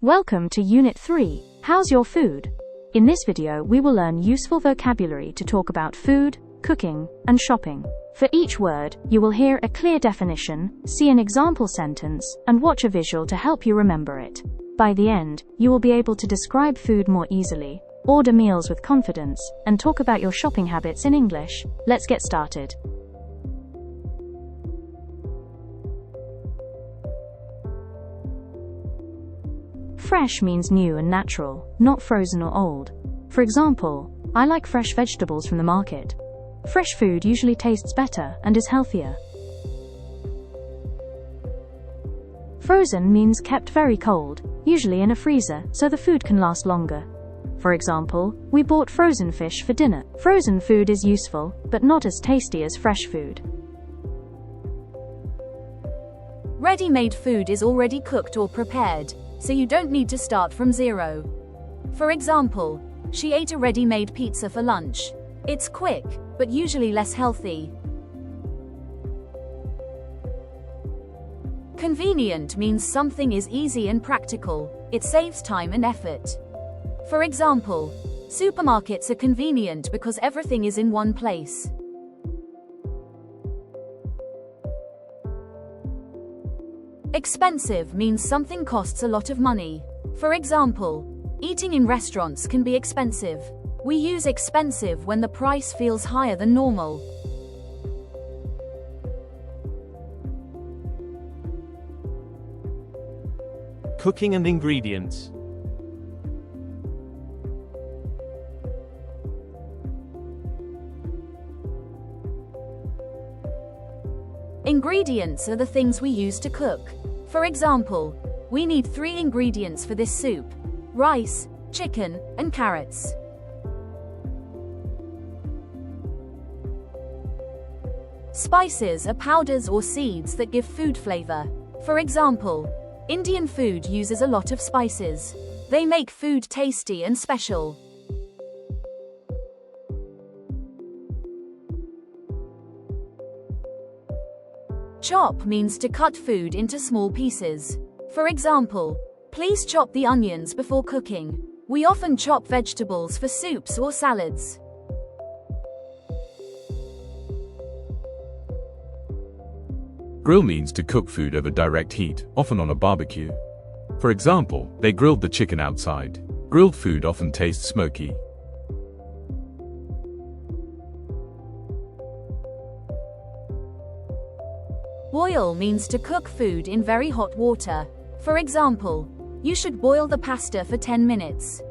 Welcome to Unit 3, How's Your Food? In this video we will learn useful vocabulary to talk about food, cooking, and shopping. For each word, you will hear a clear definition, see an example sentence, and watch a visual to help you remember it. By the end, you will be able to describe food more easily, order meals with confidence, and talk about your shopping habits in English. Let's get started. Fresh means new and natural, not frozen or old. For example, I like fresh vegetables from the market. Fresh food usually tastes better and is healthier. Frozen means kept very cold, usually in a freezer, so the food can last longer. For example, we bought frozen fish for dinner. Frozen food is useful, but not as tasty as fresh food. Ready-made food is already cooked or prepared, so you don't need to start from zero. For example, she ate a ready-made pizza for lunch. It's quick, but usually less healthy. Convenient means something is easy and practical. It saves time and effort. For example, supermarkets are convenient because everything is in one place. Expensive means something costs a lot of money. For example, eating in restaurants can be expensive. We use expensive when the price feels higher than normal. Cooking and ingredients. Ingredients are the things we use to cook. For example, we need 3 ingredients for this soup: rice, chicken, and carrots. Spices are powders or seeds that give food flavor. For example, Indian food uses a lot of spices. They make food tasty and special. Chop means to cut food into small pieces. For example, please chop the onions before cooking. We often chop vegetables for soups or salads. Grill means to cook food over direct heat, often on a barbecue. For example, they grilled the chicken outside. Grilled food often tastes smoky. Boil means to cook food in very hot water. For example, you should boil the pasta for 10 minutes.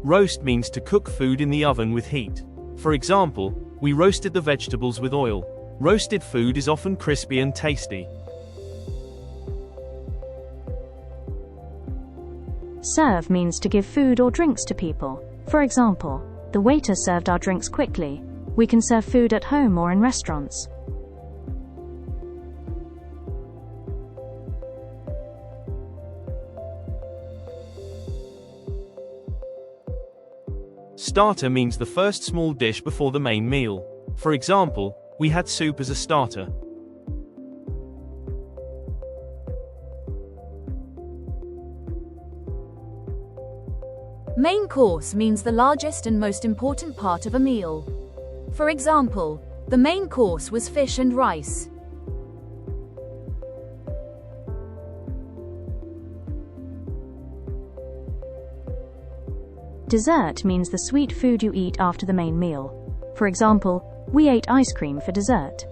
Roast means to cook food in the oven with heat. For example, we roasted the vegetables with oil. Roasted food is often crispy and tasty. Serve means to give food or drinks to people. For example, the waiter served our drinks quickly. We can serve food at home or in restaurants. Starter means the first small dish before the main meal. For example, we had soup as a starter. Main course means the largest and most important part of a meal. For example, the main course was fish and rice. Dessert means the sweet food you eat after the main meal. For example, we ate ice cream for dessert.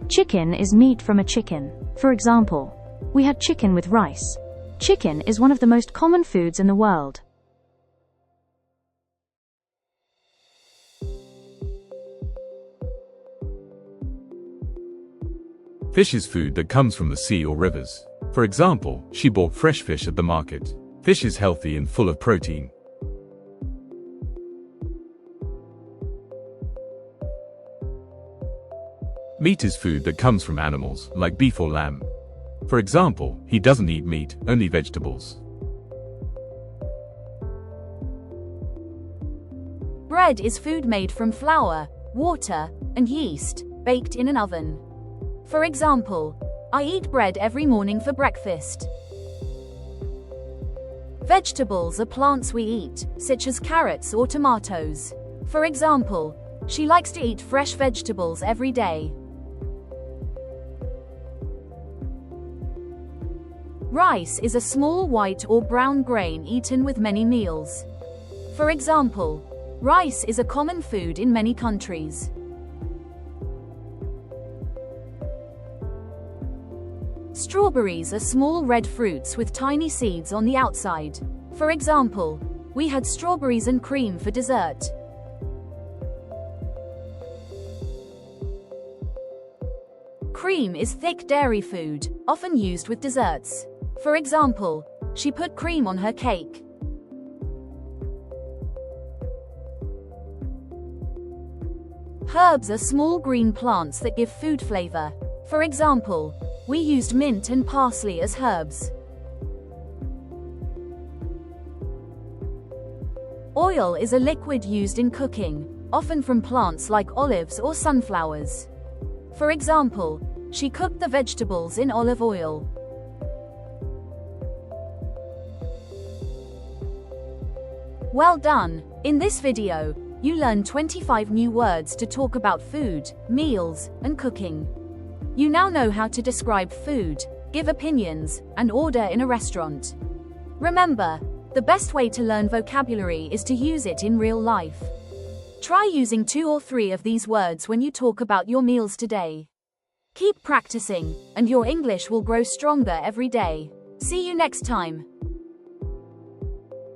Chicken is meat from a chicken. For example, we had chicken with rice. Chicken is one of the most common foods in the world. Fish is food that comes from the sea or rivers. For example, she bought fresh fish at the market. Fish is healthy and full of protein. Meat is food that comes from animals, like beef or lamb. For example, he doesn't eat meat, only vegetables. Bread is food made from flour, water, and yeast, baked in an oven. For example, I eat bread every morning for breakfast. Vegetables are plants we eat, such as carrots or tomatoes. For example, she likes to eat fresh vegetables every day. Rice is a small white or brown grain eaten with many meals. For example, rice is a common food in many countries. Strawberries are small red fruits with tiny seeds on the outside. For example, we had strawberries and cream for dessert. Cream is thick dairy food, often used with desserts. For example, she put cream on her cake. Herbs are small green plants that give food flavor. For example, we used mint and parsley as herbs. Oil is a liquid used in cooking, often from plants like olives or sunflowers. For example, she cooked the vegetables in olive oil. Well done! In this video, you learned 25 new words to talk about food, meals, and cooking. You now know how to describe food, give opinions, and order in a restaurant. Remember, the best way to learn vocabulary is to use it in real life. Try using 2 or 3 of these words when you talk about your meals today. Keep practicing, and your English will grow stronger every day. See you next time.